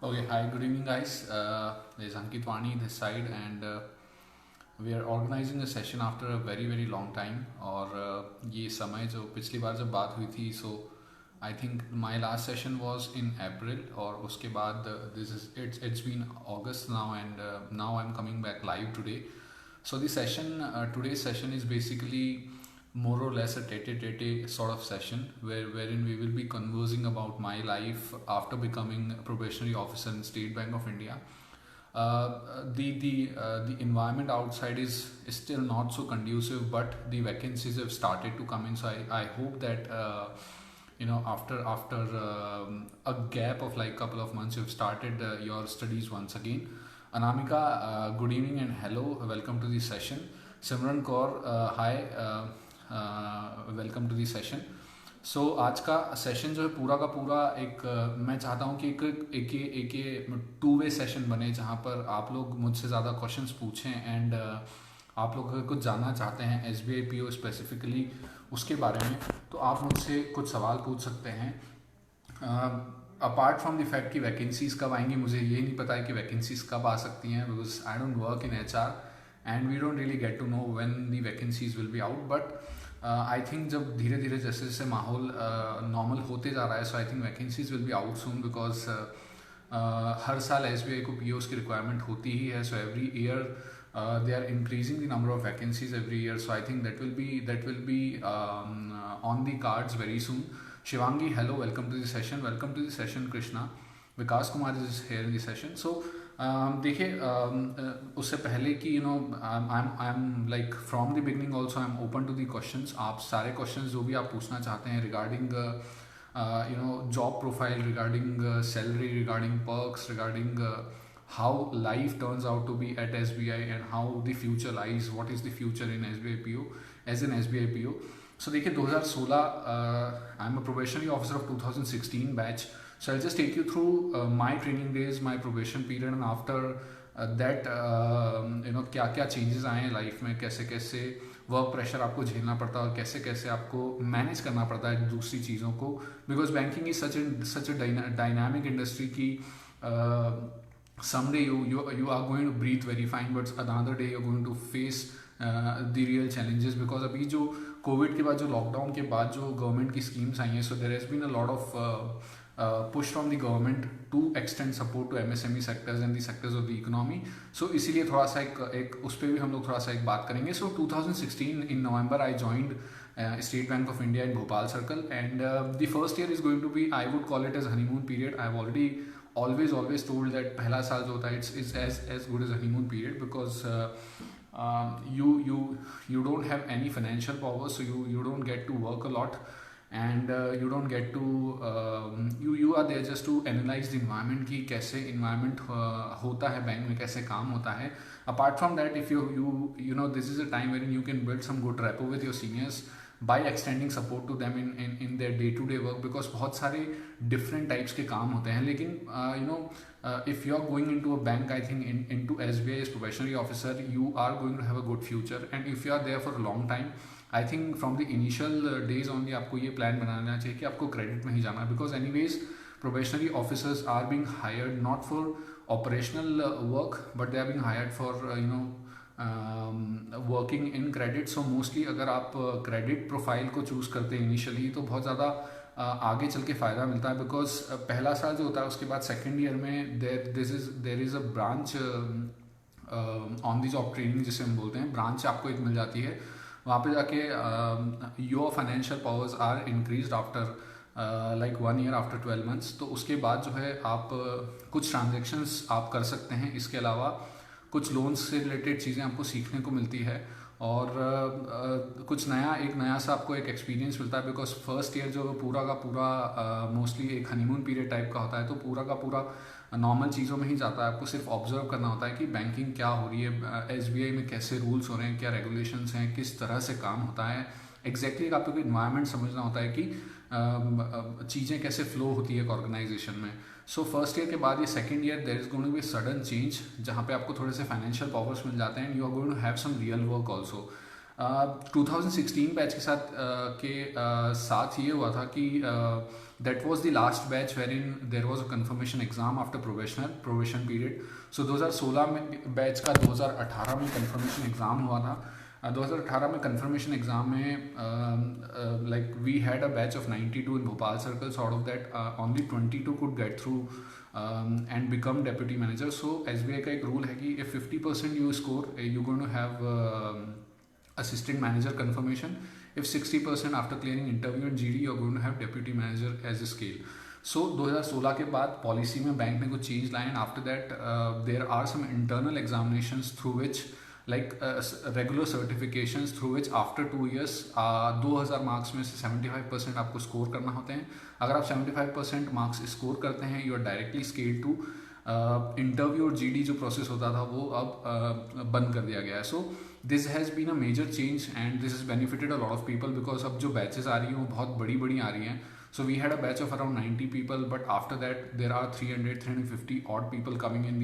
Okay, hi, good evening, guys. There's Ankit Wani this side, and we are organizing a session after a very very long time. और ये समय जो पिछली बार जब बात हुई थी, so I think my last session was in April, और उसके बाद it's been August now, and now I'm coming back live today. So the session today's session is basically more or less a tete-a-tete sort of session wherein we will be conversing about my life after becoming a probationary officer in State Bank of India. The environment outside is still not so conducive, but the vacancies have started to come in. So I hope that after a gap of like couple of months, you've started your studies once again. Anamika, good evening and hello, welcome to the session. Simran Kaur, hi, welcome to the session. So आज का session जो है पूरा का पूरा मैं चाहता हूँ कि एक टू वे सेशन बने, जहाँ पर आप लोग मुझसे ज़्यादा क्वेश्चंस पूछें एंड आप लोग अगर कुछ जानना चाहते हैं S B I P O specifically उसके बारे में, तो आप मुझसे कुछ सवाल पूछ सकते हैं. अपार्ट फ्रॉम द फैक्ट कि वैकेंसीज़ कब आएंगी, मुझे ये नहीं पता है कि वैकेंसीज़ कब आ सकती हैं, because I don't work in H R and we don't really get to know when the vacancies will be out. But I think जब धीरे धीरे जैसे जैसे माहौल नॉर्मल होते जा रहा है, so I think vacancies will be out soon, because हर साल एस बी आई को पी ओज़ की रिक्वायरमेंट होती ही है. So every year they are increasing the number of vacancies every year, so I think that will be on the cards very soon. Shivangi, hello, welcome to the session. Krishna, Vikas Kumar is here in the session. So देखिए, उससे पहले कि I am like from the beginning also I am open to the questions. आप सारे questions जो भी आप पूछना चाहते हैं regarding job profile, regarding salary, regarding perks, regarding how life turns out to be at SBI and how the future lies, what is the future in SBI PO as an SBI PO. So देखिए 2016 I am a probationary officer of 2016 batch. So I'll just take you through my training days, my probation period, and after that क्या क्या changes आए हैं life में, कैसे कैसे work pressure आपको झेलना पड़ता है और कैसे कैसे आपको मैनेज करना पड़ता है दूसरी चीज़ों को, because banking is such a dynamic industry की someday you are going to breathe very fine, but another day you're going to face the real challenges, because अभी जो कोविड के बाद, जो लॉकडाउन के बाद जो गवर्नमेंट की स्कीम्स आई हैं, so there has been a lot of push from the government to extend support to MSME sectors and the sectors of the economy. So इसीलिए थोड़ा सा एक उस पर भी हम लोग थोड़ा सा एक बात करेंगे. So 2016 in November I joined State Bank of India in Bhopal Circle, and the first year is going to be, I would call it as honeymoon period. I've already always told that पहला साल जो होता है it's as good as a honeymoon period, because you don't have any financial power, so you don't get to work a lot, and you don't get to you are there just to analyze the environment कि कैसे environment होता है bank में, कैसे काम होता है. Apart from that, if you know this is a time wherein you can build some good rapport with your seniors by extending support to them in their day to day work, because बहुत सारे different types के काम होते हैं. लेकिन if you are going into a bank, I think into SBI as probationary officer, you are going to have a good future, and if you are there for a long time, I think from the initial days only आपको ये plan बनाना चाहिए कि आपको credit में ही जाना है, because anyways probationary officers are being hired not for operational work, but they are being hired for working in credit. So mostly अगर आप क्रेडिट प्रोफाइल को चूज़ करते हैं इनिशियली, तो बहुत ज़्यादा आगे चल के फ़ायदा मिलता है, बिकॉज पहला साल जो होता है उसके बाद सेकेंड ईयर में देर is a branch on the job training जिसे हम बोलते हैं, ब्रांच आपको एक मिल जाती है. वहाँ पे जाके your financial powers are increase after like 1 year after 12 months. तो उसके बाद जो है आप कुछ ट्रांजेक्शन्स आप कर सकते हैं. इसके अलावा कुछ लोन्स से रिलेटेड चीज़ें आपको सीखने को मिलती है, और कुछ एक नया सा आपको एक एक्सपीरियंस मिलता है, बिकॉज फर्स्ट ईयर जो पूरा का पूरा मोस्टली एक हनीमून पीरियड टाइप का होता है, तो पूरा का पूरा नॉर्मल चीज़ों में ही जाता है. आपको सिर्फ ऑब्जर्व करना होता है कि बैंकिंग क्या हो रही है, एसबीआई में कैसे रूल्स हो रहे हैं, क्या रेगुलेशंस हैं, किस तरह से काम होता है. एग्जैक्टली आपको इन्वायरमेंट समझना होता है कि चीज़ें कैसे फ्लो होती है एक ऑर्गेनाइजेशन में. सो फर्स्ट ईयर के बाद ये second year there is going to be sudden change, जहाँ पे आपको थोड़े से फाइनेंशियल पावर्स मिल जाते हैं, and you are going to have some real work also. 2016 batch के साथ ये हुआ था कि that was the last batch wherein there was a confirmation exam after probation period. So 2016 में बैच का 2018 में confirmation exam हुआ था. 2018 में confirmation exam में like we had a batch of 92 in Bhopal circle. So out of that only 22 could get through and become deputy manager. So SBI का एक rule है कि if 50% you score, you're going to have assistant manager confirmation. If 60% after clearing interview and GD, you're going to have deputy manager as a scale. So 2016 के बाद policy में bank ने कुछ change लाए, and after that there are some internal examinations through which like regular certifications through which after 2 years 2000 marks में से 75% आपको score करना होते हैं. अगर आप 75% मार्क्स स्कोर करते हैं, you are directly scaled to interview और जीडी जो प्रोसेस होता था वो अब बंद कर दिया गया है. So this has been a major change and this is benefited a lot of people because अब जो बैचेस आ रही हैं वो बहुत बड़ी बड़ी आ रही हैं. So we had a batch of around 90 people, but after that there are 350 odd people coming in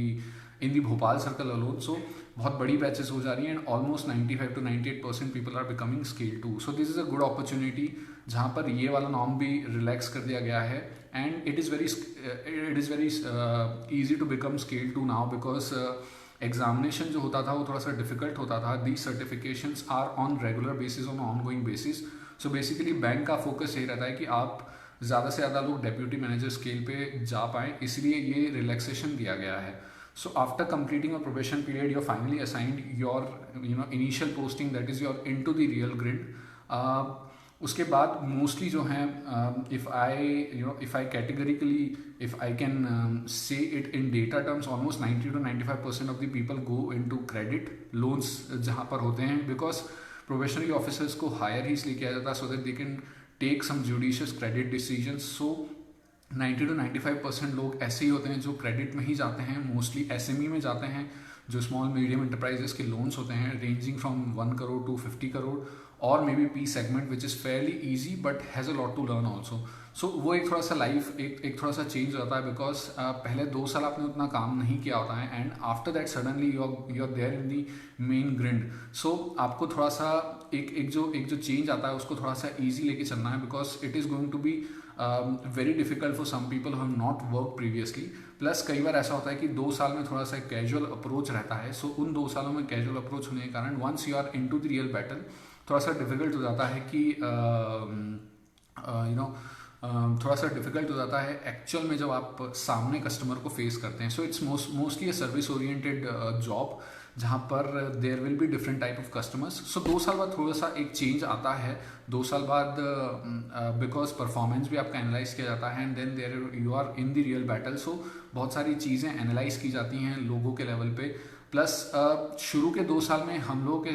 the Bhopal circle alone. So बहुत बड़ी batches हो जा रही हैं and almost 95 to 98% people are becoming scale 2. So this is a good opportunity जहाँ पर ये वाला norm भी relax कर दिया गया है, and it is very easy to become scale 2 now because examination जो होता था वो थोड़ा सा डिफिकल्ट होता था. These certifications are on regular basis, on ongoing basis. So basically bank का फोकस यही रहता है कि आप ज़्यादा से ज़्यादा लोग डेप्यूटी मैनेजर स्केल पे जा पाएँ, इसलिए ये रिलैक्सेशन दिया गया है. So after completing a probation period you are finally assigned your initial posting, that is your into the real grid. उसके बाद मोस्टली जो हैं if I categorically if I can say it in data terms, almost 90 to 95% of the people go into credit loans जहाँ पर होते हैं, because probationary officers को hire ही इसलिए किया जाता है so that they can take some judicious credit decisions. So 90 to 95% लोग ऐसे ही होते हैं जो credit में ही जाते हैं, mostly SME में जाते हैं, जो small medium enterprises के loans होते हैं ranging from 1 crore to 50 crore और may be P segment which is fairly easy but has a lot to learn also. So वो एक थोड़ा सा लाइफ एक थोड़ा सा चेंज होता है बिकॉज पहले 2 साल आपने उतना काम नहीं किया होता है and after that suddenly you are there in the main grid. So आपको थोड़ा सा एक जो चेंज आता है उसको थोड़ा सा ईजी लेके चलना है because it is going to be very difficult for some people who have not work previously. Plus कई बार ऐसा होता है कि 2 साल में थोड़ा सा कैजुअल अप्रोच रहता है. सो उन 2 सालों में कैजुअल अप्रोच होने के कारण once you are into the real battle थोड़ा सा डिफिकल्ट हो जाता है कि थोड़ा सा डिफिकल्ट हो जाता है एक्चुअल में जब आप सामने कस्टमर को फेस करते हैं. So it's mostly a service oriented job जहाँ पर there will be different type of customers. So 2 साल बाद थोड़ा सा एक चेंज आता है. 2 साल बाद बिकॉज परफॉर्मेंस भी आपका एनालाइज किया जाता है and then there you are in the real battle. So बहुत सारी चीज़ें एनालाइज की जाती हैं लोगों के लेवल पे. प्लस शुरू के 2 साल में हम लोग के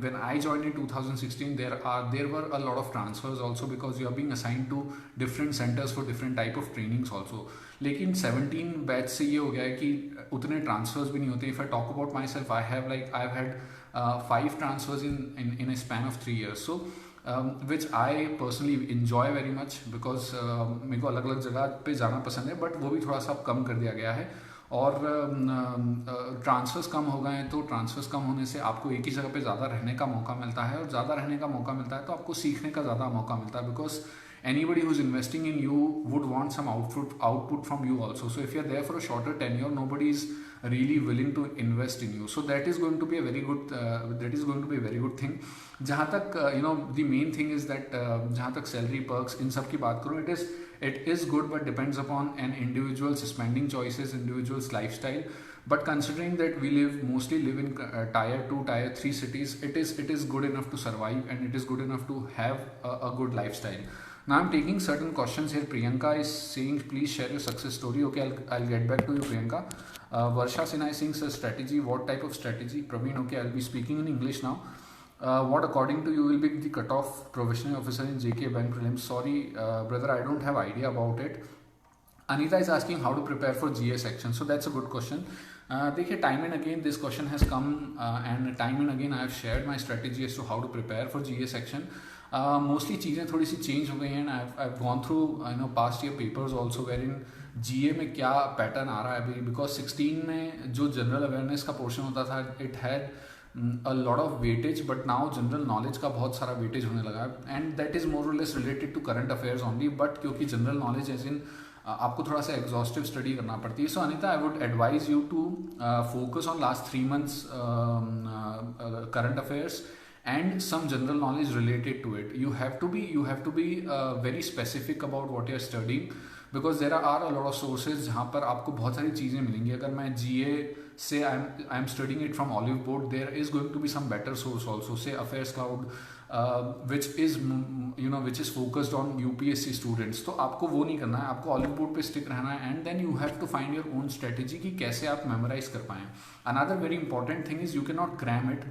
when I joined in 2016 there were a lot of transfers also because you are being assigned to different centers for different type of trainings also. लेकिन 17 बैच से ये हो गया है कि उतने ट्रांसफर्स भी नहीं होते. If I talk about myself I have had 5 transfers in a span of 3 years. So which I personally enjoy very much because मेरे को अलग अलग जगह पे जाना पसंद है, बट वो भी थोड़ा सा अब कम कर दिया गया है. और ट्रांसफर्स कम हो गए हैं तो ट्रांसफर्स कम होने से आपको एक ही जगह पे ज़्यादा रहने का मौका मिलता है, और ज़्यादा रहने का मौका मिलता है तो आपको सीखने का ज़्यादा मौका मिलता है because anybody who's investing in you would want some output from you also. So if you're there for a shorter tenure, nobody is really willing to invest in you. So that is going to be a very good thing. जहाँ तक the main thing is that जहाँ तक salary perks इन सब की बात करूँ, it is good but depends upon an individual's spending choices, individual's lifestyle. But considering that we mostly live in tier 2, tier 3 cities, it is good enough to survive and it is good enough to have a good lifestyle. Now I'm taking certain questions here. Priyanka is saying, please share your success story. Okay, I'll get back to you, Priyanka. Varsha Sinha is saying, sir, strategy. What type of strategy? Praveen, okay, I'll be speaking in English now. What according to you will be the cutoff provisionary officer in JK Bank prelims? Sorry, brother, I don't have idea about it. Anita is asking how to prepare for GA section. So that's a good question. देखिए, time and again this question has come and time and again I have shared my strategy as to how to prepare for GA section. Mostly चीज़ें थोड़ी सी change हो गई हैं. I gone through past year papers also wherein GA में क्या pattern आ रहा है अभी, बिकॉज 16 में जो जनरल अवेयरनेस का पोर्शन होता था it had a lot of weightage, but now general knowledge का बहुत सारा weightage होने लगा है, and that is more or less related to current affairs only. But क्योंकि general knowledge as in आपको थोड़ा सा एग्जॉस्टिव स्टडी करना पड़ती है. So Anita, I would advise you to focus on last 3 months current affairs and some general knowledge related to it. You have to be very specific about what you are studying, because there are a lot of sources जहाँ पर आपको बहुत सारी चीज़ें मिलेंगी. अगर मैं GA से I am studying it from Oliveboard, there is going to be some better source also, से affairs cloud, which is focused on UPSC students. तो आपको वो नहीं करना है, आपको ऑलिव बोर्ड पे स्टिक रहना है, and then you have to find your own strategy कि कैसे आप मेमोराइज कर पाएँ. Another very important thing is you can not cram it.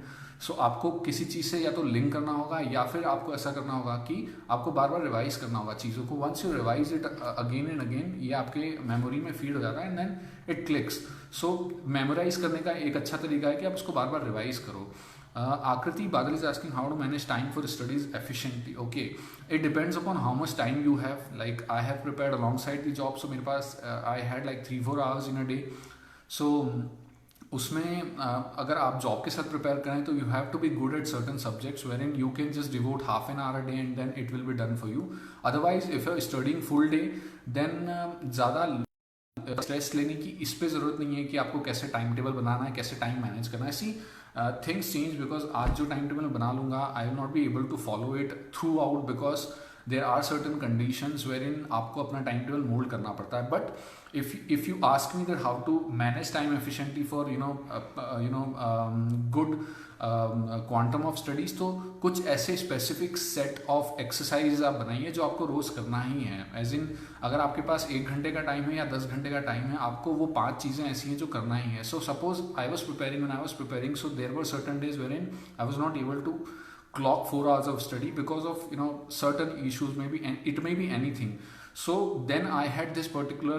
So आपको किसी चीज़ से या तो लिंक करना होगा, या फिर आपको ऐसा करना होगा कि आपको बार बार रिवाइज करना होगा चीज़ों को. Once you revise it again and again, ये आपके मेमोरी में फीड हो जाता है, and then it clicks. So memorise करने का एक अच्छा तरीका है कि आप उसको बार बार रिवाइज करो. Akriti Badal is asking how to manage time for studies efficiently. Okay, it depends upon how much time you have. Like I have prepared alongside the job, so मेरे पास I had like 3-4 hours in a day. So उसमें अगर आप job के साथ prepare करें तो you have to be good at certain subjects wherein you can just devote half an hour a day and then it will be done for you. Otherwise if you are studying full day then ज़्यादा stress लेने की इस पे ज़रूरत नहीं है कि आपको कैसे टाइम टेबल बनाना है, कैसे टाइम मैनेज करना है. सी थिंग्स चेंज, बिकॉज आज जो टाइम टेबल बना लूँगा I will not be able to follow it throughout, because there are certain conditions wherein आपको अपना टाइम टेबल मोल्ड करना पड़ता है. But if you ask me that how to manage time efficiently for good quantum of studies, तो कुछ ऐसे specific set of exercises आप बनाइए जो आपको रोज करना ही है. एज इन अगर आपके पास 1 घंटे का टाइम है या 10 घंटे का टाइम है, आपको वो 5 चीज़ें ऐसी हैं जो करना ही है. So suppose I was preparing, so there were certain days wherein I was not able to clock 4 hours of study because of certain issues, maybe, and it may be anything. So then I had this particular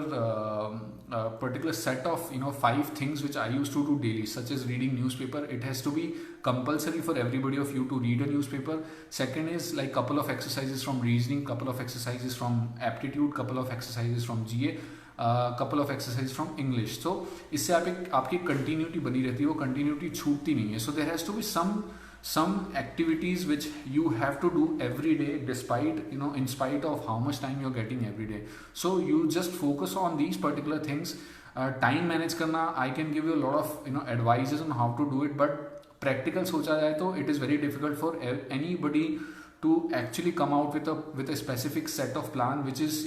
set of 5 things which I used to do daily, such as reading newspaper. It has to be compulsory for everybody of you to read a newspaper. Second is like couple of exercises from reasoning, couple of exercises from aptitude, couple of exercises from GA, couple of exercises from English. So इससे आपकी continuity बनी रहती है, वो continuity छूटती नहीं है. So there has to be some activities which you have to do every day, despite in spite of how much time you're getting every day. So you just focus on these particular things. Time manage करना, I can give you a lot of advices on how to do it, but practical सोचा जाए तो it is very difficult for anybody to actually come out with a specific set of plan which is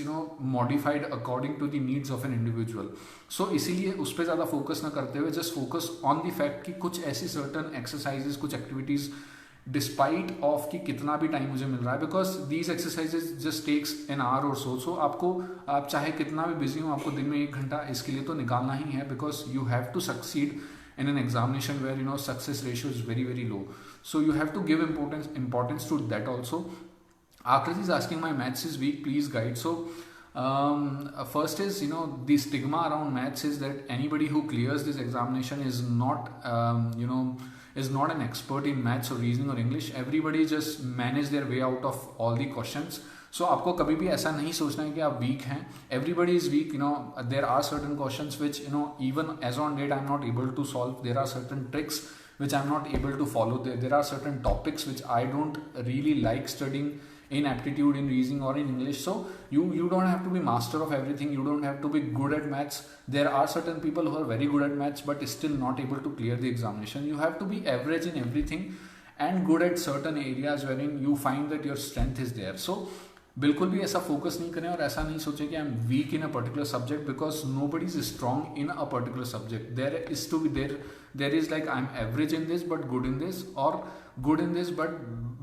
modified according to the needs of an individual. So इसीलिए उस पर ज़्यादा focus ना करते हुए just focus on the fact कि कुछ ऐसी certain exercises, कुछ activities डिस्पाइट ऑफ कि कितना भी टाइम मुझे मिल रहा है, because these exercises just takes an hour और सो आपको, आप चाहे कितना भी बिजी हो, आपको दिन में 1 घंटा इसके लिए तो निकालना ही है, because you have to succeed in an examination where success ratio is very very low. So you have to give importance to that also. Akriti is asking, my maths is weak, please guide. So first is the stigma around maths is that anybody who clears this examination is not is not an expert in maths or reasoning or English. Everybody just manage their way out of all the questions. So आपको कभी भी ऐसा नहीं सोचना है कि आप week हैं. Everybody is weak. There are certain questions which even as on date I'm not able to solve. There are certain tricks which I'm not able to follow. There are certain topics which I don't really like studying in aptitude, in reasoning or in English. So you don't have to be master of everything. You don't have to be good at maths. There are certain people who are very good at maths but still not able to clear the examination. You have to be average in everything and good at certain areas wherein you find that your strength is there. So बिल्कुल भी ऐसा focus नहीं करें और ऐसा नहीं सोचें कि I am weak in a particular subject, because nobody is strong in a particular subject. There is like I am average in this but good in this, और good in this but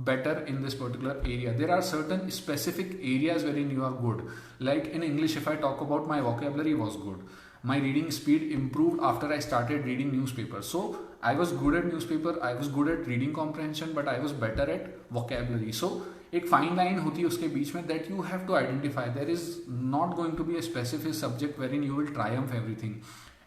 better in this particular area. There are certain specific areas wherein you are good. Like in English, if I talk about, my vocabulary was good. My reading speed improved after I started reading newspaper. So I was good at newspaper, I was good at reading comprehension, but I was better at vocabulary. So एक fine line होती है उसके बीच में, that you have to identify. There is not going to be a specific subject wherein you will triumph everything.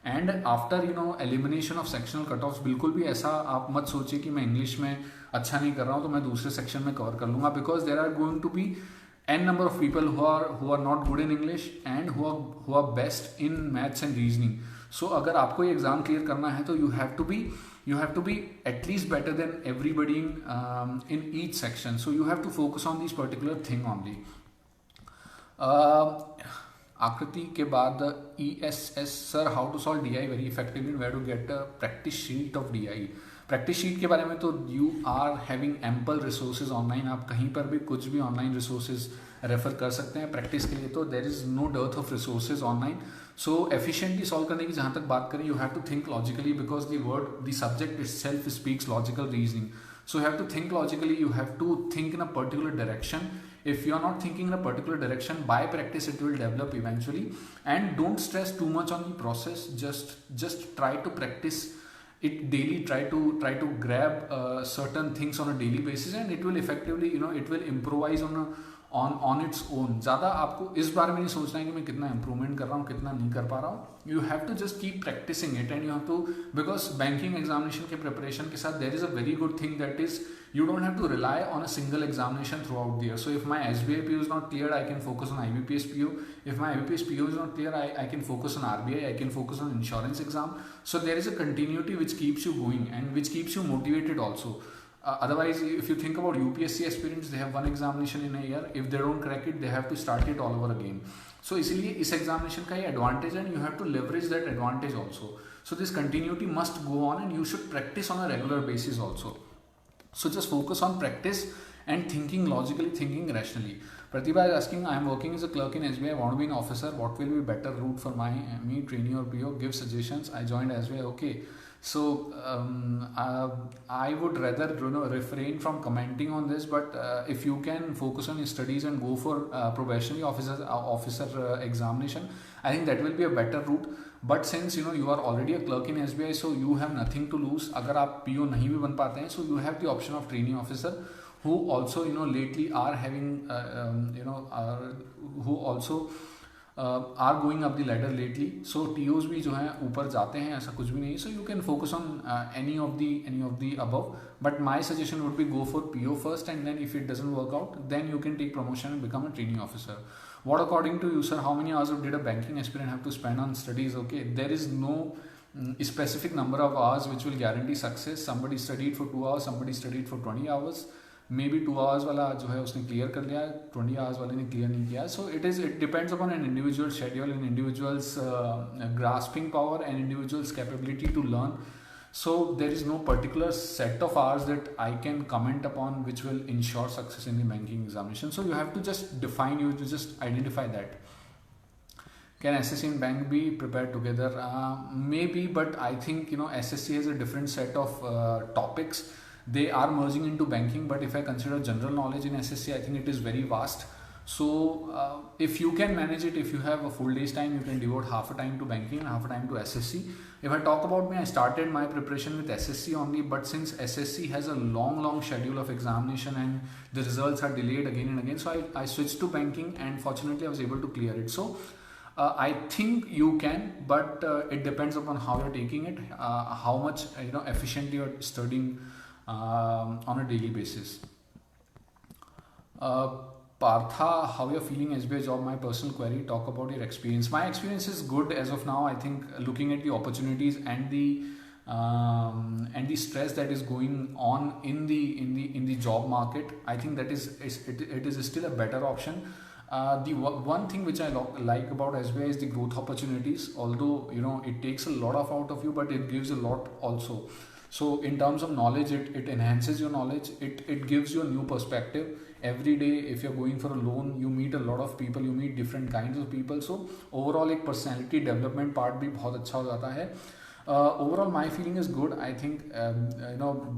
And after elimination of sectional cut offs, बिल्कुल भी ऐसा आप मत सोचिए कि मैं इंग्लिश में अच्छा नहीं कर रहा हूँ तो मैं दूसरे सेक्शन में कवर कर लूँगा, because there are going to be n number of people who are not good in English and who are best in maths and reasoning. So अगर आपको ये एग्जाम क्लियर करना है तो you have to be you have to be at least better than everybody in each section. So you have to focus on this particular thing only. आकृति के बाद ESS sir, how to solve DI very effectively and where to get a practice sheet of DI. Practice sheet के बारे में तो you are having ample resources online, आप कहीं पर भी कुछ भी ऑनलाइन रिसोर्सेज रेफर कर सकते हैं प्रैक्टिस के लिए, तो there is no dearth of resources online. So efficiently solve करने की जहाँ तक बात करें, you have to think logically because the subject itself speaks logical reasoning. So you have to think logically, you have to think in a particular direction. If you are not thinking in a particular direction, by practice it will develop eventually. And don't stress too much on the process, just try to practice it daily, try to grab certain things on a daily basis, and it will effectively, it will improvise on its own. ज़्यादा आपको इस बारे में नहीं सोचना है कि मैं कितना इम्प्रूवमेंट कर रहा हूँ, कितना नहीं कर पा रहा हूँ. You have to just keep practicing it and you have to, because banking examination के प्रिपरेशन के साथ there is a very good thing that is you don't have to rely on a single examination throughout the year. So if my SBI PO is not clear, I can focus on IBPS PO. If my IBPS PO is not clear, I can focus on RBI, I can focus on insurance exam. So there is a continuity which keeps you going and which keeps you motivated also. Otherwise, if you think about UPSC aspirants, they have one examination in a year. If they don't crack it, they have to start it all over again. So इसलिए इस examination का ये advantage है and you have to leverage that advantage also. So this continuity must go on and you should practice on a regular basis also. So just focus on practice and thinking logically, thinking rationally. Pratibha is asking, I am working as a clerk in SBI, I want to be an officer. What will be better route for me, trainee or PO? Give suggestions. I joined SBI. Okay. So I would rather refrain from commenting on this, but if you can focus on your studies and go for probationary officer examination, I think that will be a better route. But since you are already a clerk in SBI, so you have nothing to lose. अगर आप PO नहीं भी बन पाते हैं, so you have the option of trainee officer, who also lately are having who also are going up the ladder lately. So TOs भी जो हैं ऊपर जाते हैं, ऐसा कुछ भी नहीं. So you can focus on any of the above. But my suggestion would be go for PO first, and then if it doesn't work out, then you can take promotion and become a trainee officer. What according to you, sir, how many hours did a banking aspirant have to spend on studies? Okay, there is no specific number of hours which will guarantee success. Somebody studied for 2 hours, somebody studied for 20 hours. Maybe 2 hours वाला जो है उसने clear कर लिया, 20 hours वाले ने clear नहीं किया. So it depends upon an individual schedule, an individual's grasping power, and individual's capability to learn. So there is no particular set of hours that I can comment upon which will ensure success in the banking examination. So you have to just define, you to just identify that. Can SSC and bank be prepared together? Maybe, but I think SSC has a different set of topics. They are merging into banking, but if I consider general knowledge in SSC, I think it is very vast. So if you can manage it, if you have a full day's time, you can devote half a time to banking and half a time to SSC. If I talk about me, I started my preparation with SSC only, but since SSC has a long schedule of examination and the results are delayed again and again, so I switched to banking, and fortunately I was able to clear it. So I think you can, but it depends upon how you're taking it, how much efficiently you're studying on a daily basis. Partha, how you're feeling SBI job? My personal query. Talk about your experience. My experience is good as of now. I think looking at the opportunities and the stress that is going on in the job market, I think that it is still a better option. The one thing which I like about SBI is the growth opportunities. Although it takes a lot out of you, but it gives a lot also. So in terms of knowledge, it enhances your knowledge. It gives you a new perspective. Every day, if you're going for a loan, you meet a lot of people, you meet different kinds of people. So overall, एक personality development part भी बहुत अच्छा हो जाता है. Overall, my feeling is good. I think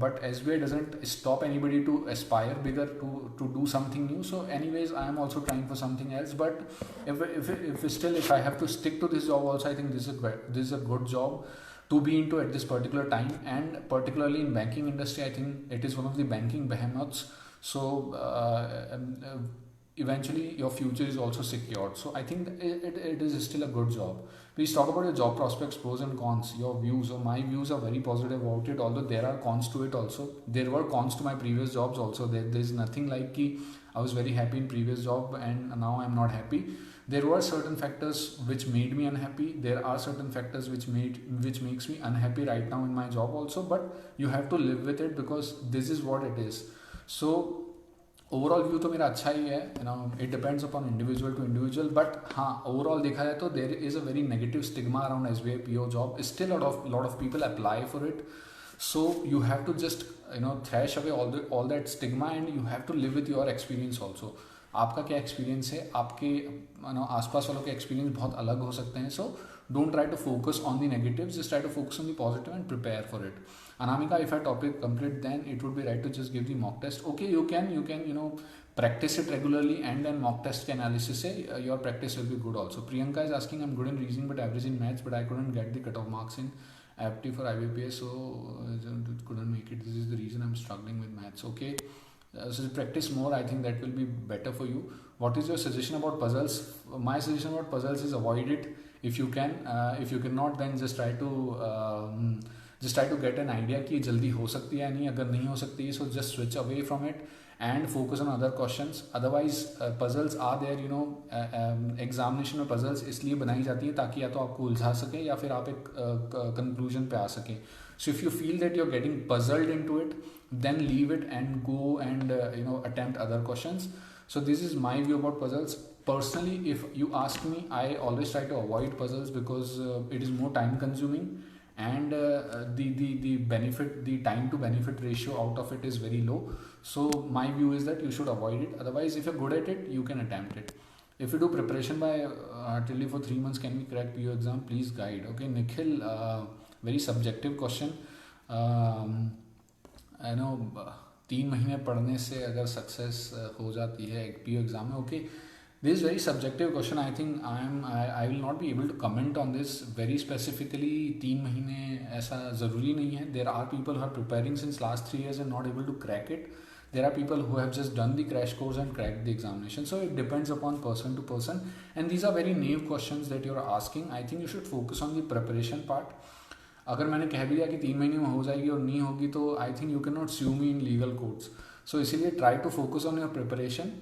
but SBI doesn't stop anybody to aspire bigger, to do something new. So anyways, I am also trying for something else. But if I have to stick to this job also, I think this is a good job to be into at this particular time, and particularly in banking industry, I think it is one of the banking behemoths. So eventually your future is also secured. So I think it is still a good job. Please talk about your job prospects, pros and cons, your views. So my views are very positive about it, although there are cons to it also. There were cons to my previous jobs also. There is nothing like I was very happy in previous job and now I'm not happy. there were certain factors which made me unhappy. There are certain factors which makes me unhappy right now in my job also, but you have to live with it because this is what it is. So overall view तो मेरा अच्छा ही है, you know, it depends upon individual to individual, but हाँ overall देखा जाए तो there is a very negative stigma around SBI PO job. Still lot of people apply for it. So you have to just thrash away all that stigma, and you have to live with your experience also. आपका क्या experience है, आपके आसपास वालों के experience बहुत अलग हो सकते हैं. So don't try to focus on the negatives, just try to focus on the positive and prepare for it. Anamika, if our topic complete, then it would be right to just give the mock test. Okay, you can practice it regularly, and then mock test analysis say your practice will be good also. Priyanka is asking, I'm good in reasoning but average in maths, but I couldn't get the cutoff marks in aptitude for IBPS, so couldn't make it. This is the reason I'm struggling with maths. Okay, so practice more. I think that will be better for you. What is your suggestion about puzzles? My suggestion about puzzles is avoid it if you can. If you cannot, then just try to get an idea कि जल्दी हो सकती है या नहीं. अगर नहीं हो सकती है, so just switch away from it and focus on other questions. Otherwise puzzles are there, examination में puzzles इसलिए बनाई जाती हैं ताकि या तो आपको उलझा सके या फिर आप एक conclusion पे आ सके. So if you feel that you're getting puzzled into it, then leave it and go and attempt other questions. So this is my view about puzzles. Personally, if you ask me, I always try to avoid puzzles because it is more time consuming, and the time to benefit ratio out of it is very low. So my view is that you should avoid it. Otherwise, if you're good at it, you can attempt it. If you do preparation by till for 3 months, can we crack PO exam? Please guide. Okay, Nikhil, very subjective question. I know 3 महीने पढ़ने से अगर success हो जाती है एक PO exam में. Okay, this is very subjective question. I think I will not be able to comment on this very specifically. 3 महीने ऐसा ज़रूरी नहीं है. There are people who are preparing since last 3 years and not able to crack it. There are people who have just done the crash course and cracked the examination. So it depends upon person to person. And these are very naive questions that you are asking. I think you should focus on the preparation part. अगर मैंने कह दिया कि 3 महीने में हो जाएगी और नहीं होगी तो I think you can not sue me in legal courts. So इसीलिए try to focus on your preparation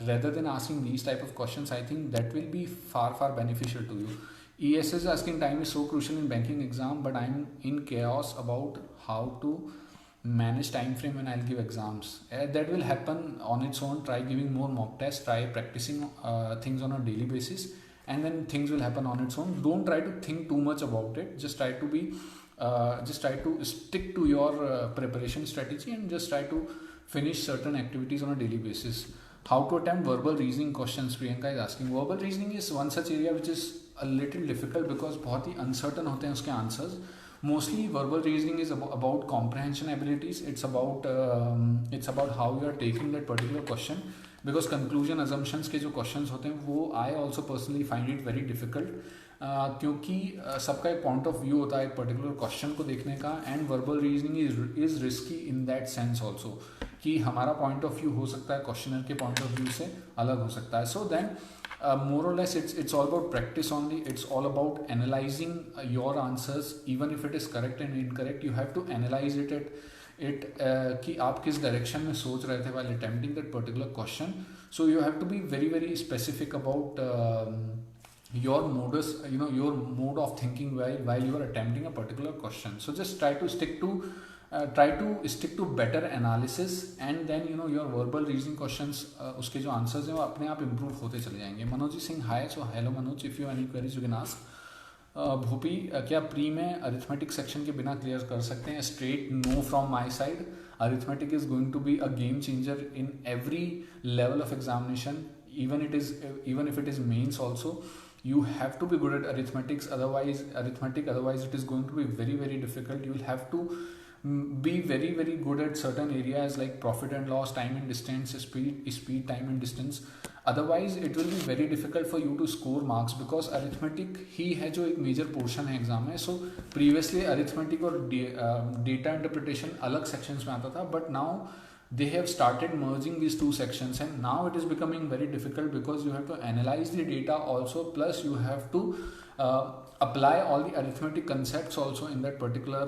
rather than asking these type of questions. I think that will be far beneficial to you. ES is asking, time is so crucial in banking exam, but I'm in chaos about how to manage time frame when I'll give exams. That will happen on its own. Try giving more mock tests, try practicing things on a daily basis, and then things will happen on its own. Don't try to think too much about it. Just try to stick to your preparation strategy and just try to finish certain activities on a daily basis. How to attempt verbal reasoning questions? Priyanka is asking. Verbal reasoning is one such area which is a little difficult because बहुत ही uncertain होते हैं उसके answers. Mostly verbal reasoning is about comprehension abilities. It's about how you are taking that particular question. Because conclusion assumptions के जो questions होते हैं वो I also personally find it very difficult. क्योंकि सबका एक पॉइंट ऑफ व्यू होता है एक पर्टिकुलर क्वेश्चन को देखने का, and verbal reasoning is risky in that sense also कि हमारा पॉइंट ऑफ व्यू हो सकता है क्वेश्चनर के पॉइंट ऑफ व्यू से अलग हो सकता है. So then more or less it's all about practice only. It's all about analyzing your answers. Even if it is correct and incorrect, you have to analyze it कि आप किस direction में सोच रहे थे while attempting that particular question. So you have to be very specific about your modus, your mode of thinking while you are attempting a particular question. So just try to stick to better analysis, and then your verbal reasoning questions, उसके जो answers हैं वो अपने आप improve होते चले जाएंगे. Manoj Singh, hi. So hello Manoj, if you have any queries you can ask. Bhupi, क्या प्री में अरिथमेटिक सेक्शन के बिना क्लियर कर सकते हैं? Straight no from my side. Arithmetic is going to be a game changer in every level of examination, even if it is mains also. You have to be good at arithmetic, otherwise it is going to be very difficult. You will have to be very good at certain areas like profit and loss, time and distance, speed, time and distance. Otherwise it will be very difficult for you to score marks, because arithmetic ही है जो एक major portion है exam में. So previously arithmetic और data interpretation अलग sections में आता था, but now they have started merging these two sections, and now it is becoming very difficult because you have to analyze the data also, plus you have to apply all the arithmetic concepts also in that particular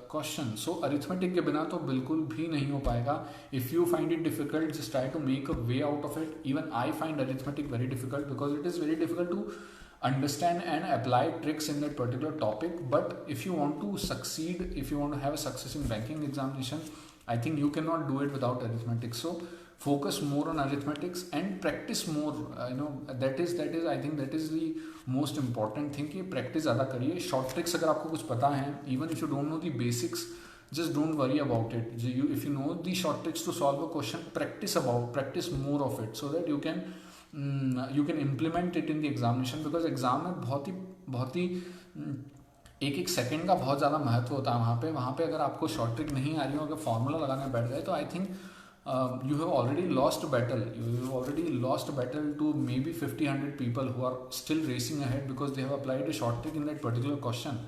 question. So arithmetic के बिना तो बिल्कुल भी नहीं हो पाएगा. If you find it difficult, just try to make a way out of it. Even I find arithmetic very difficult because it is very difficult to understand and apply tricks in that particular topic. But if you want to succeed, if you want to have a success in banking examination, I think you cannot do it without arithmetic. So focus more on arithmetics and practice more. That is I think that is the most important thing कि practice ज़्यादा करिए. Short tricks अगर आपको कुछ पता है, even if you don't know the basics, just don't worry about it. If you know the short tricks to solve a question, practice more of it so that you can implement it in the examination, because exam में बहुत ही एक second का बहुत ज़्यादा महत्व होता है वहाँ पे अगर आपको शॉर्ट ट्रिक नहीं आ रही हो, अगर फॉर्मूला लगाने बैठ गए, तो I think you have already lost a battle. You have already lost a battle to maybe 50-100 people who are still racing ahead because they have applied a short trick in that particular question.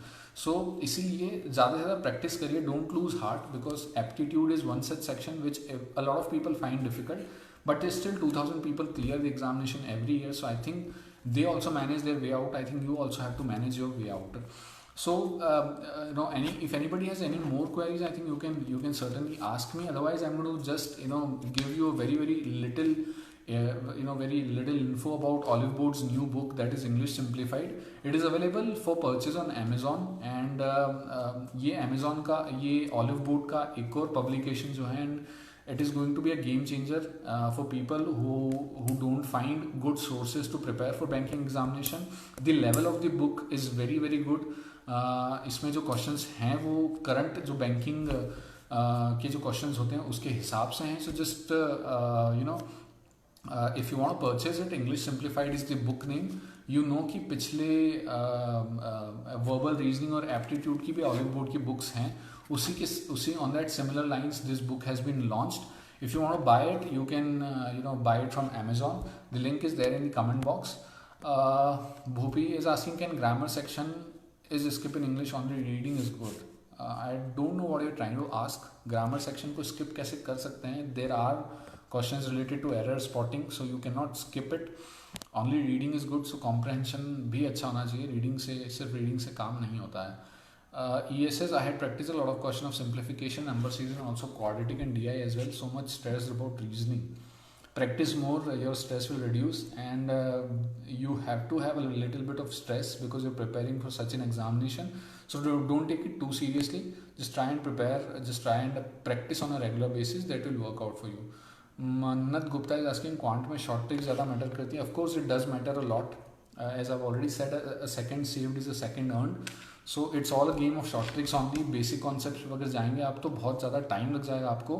So इसीलिए ज़्यादा से ज़्यादा practice करिए. Don't lose heart, because aptitude is one such section which a lot of people find difficult, but still 2000 people clear the examination every year. So I think they also manage their way out. I think you also have to manage your way out. So if anybody has any more queries, I think you can certainly ask me. Otherwise, I'm going to just give you a very little very little info about Olive Board's new book, that is English Simplified. It is available for purchase on Amazon, and ये Amazon का ये Olive Board का एक और publication जो है, and it is going to be a game changer for people who don't find good sources to prepare for banking examination. The level of the book is very good. इसमें जो questions हैं वो current जो banking के जो questions होते हैं उसके हिसाब से हैं. So just if you want to purchase it, English simplified is the book name. You know कि पिछले वर्बल रीजनिंग और एप्टीट्यूड की भी ऑलिव बोर्ड की बुक्स हैं, उसी on that similar lines this book has been launched. If you want to buy it, you can buy it from Amazon. The link is there in the comment box. Bhupi is asking, can grammar section is skip in English only, reading is good? I don't know what you're trying to ask. Grammar section को skip कैसे कर सकते हैं? There are questions related to error spotting, so you cannot skip it. Only reading is good, so comprehension भी अच्छा होना चाहिए. Reading से सिर्फ reading से काम नहीं होता है. ESS, I had practiced a lot of question of simplification, number series, and also quadratic and DI as well. So much stressed about reasoning. Practice more, your stress will reduce, and you have to have a little bit of stress because you're preparing for such an examination. So don't take it too seriously. Just try and prepare, just try and practice on a regular basis. That will work out for you. Mannat Gupta is asking, quant में short tricks ज़्यादा matter करती है? Of course it does matter a lot. As I've already said, a second saved is a second earned. So it's all a game of short tricks on the basic concepts. अगर जाएंगे आप तो बहुत ज़्यादा time लग जाएगा आपको.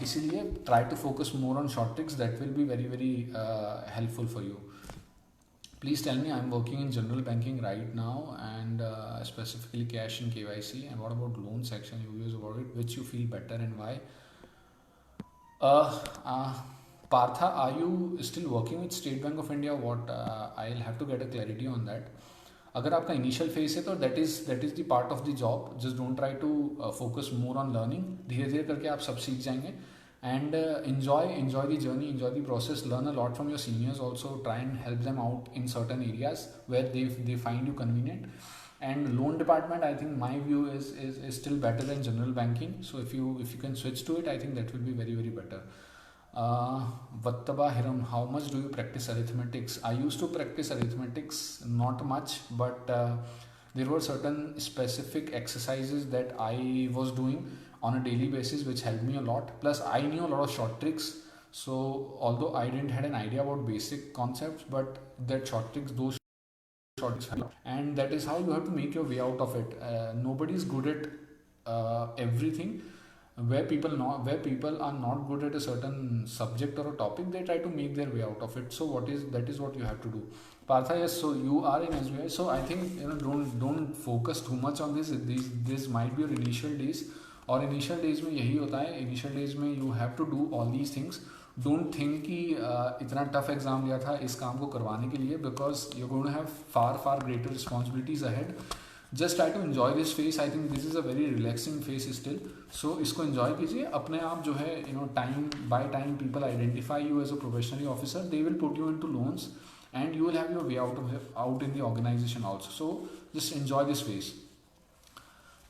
इसीलिए try to focus more on short tricks. That will be very helpful for you. Please tell me, I'm working in general banking right now, and specifically cash and KYC. And what about loan section? You use about it, which you feel better and why? Partha, are you still working with State Bank of India? What? I'll have to get a clarity on that. अगर आपका initial phase है तो that is the part of the job. Just don't try to focus more on learning. धीरे धीरे करके आप सब सीख जाएंगे. And enjoy the journey, enjoy the process, learn a lot from your seniors also. Try and help them out in certain areas where they find you convenient. And loan department, I think my view is still better than general banking. So if you can switch to it, I think that will be very better. Vattaba Hiram, how much do you practice arithmetics? I used to practice arithmetics, not much, but there were certain specific exercises that I was doing on a daily basis which helped me a lot. Plus I knew a lot of short tricks, so although I didn't had an idea about basic concepts, but that short tricks, those short tricks help. And that is how you have to make your way out of it. Nobody is good at everything. Where people are not good at a certain subject or a topic, they try to make their way out of it. So that is what you have to do. Partha, yes, so you are in SBI, so I think don't focus too much on this. This might be your initial days, और initial days में यही होता है. Initial days में you have to do all these things. Don't think कि इतना tough exam लिया था इस काम को करवाने के लिए, because you're going to have far greater responsibilities ahead. Just try to enjoy this phase. I think this is a very relaxing phase still. So इसको एन्जॉय कीजिए. अपने आप जो है time by time people identify you as a professionally officer. They will put you into loans and you will have your way out in the organization also. So just enjoy this phase.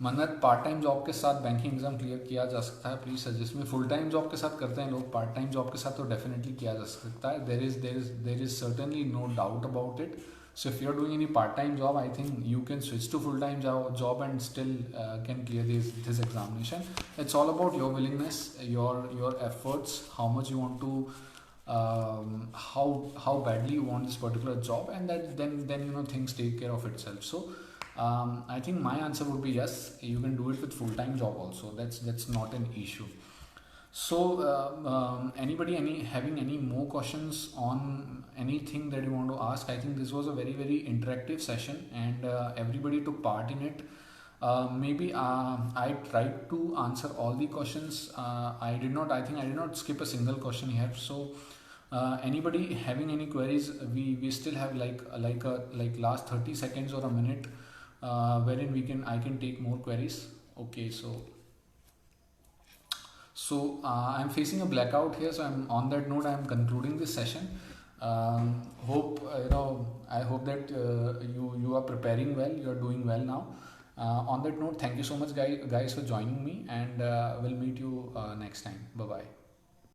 मन्नत, part time job के साथ banking exam clear किया जा सकता है? Please suggest me. Full time job के साथ करते हैं लोग, पार्ट टाइम जॉब के साथ तो डेफिनेटली किया जा सकता है. There is certainly no doubt about it. So if you're doing any part-time job, I think you can switch to full-time job and still can clear this examination. It's all about your willingness, your efforts, how much you want to, how badly you want this particular job, and then things take care of itself. So I think my answer would be yes. You can do it with full-time job also. That's not an issue. So anybody having any more questions on anything that you want to ask? I think this was a very very interactive session, and everybody took part in it. Maybe I tried to answer all the questions. I did not skip a single question here. So anybody having any queries, we still have like last 30 seconds or a minute, wherein I can take more queries. Okay, so I'm facing a blackout here, so I'm on that note I'm concluding this session. I hope that you are preparing well, you are doing well now. On that note, thank you so much guys for joining me, and we'll meet you next time. Bye bye.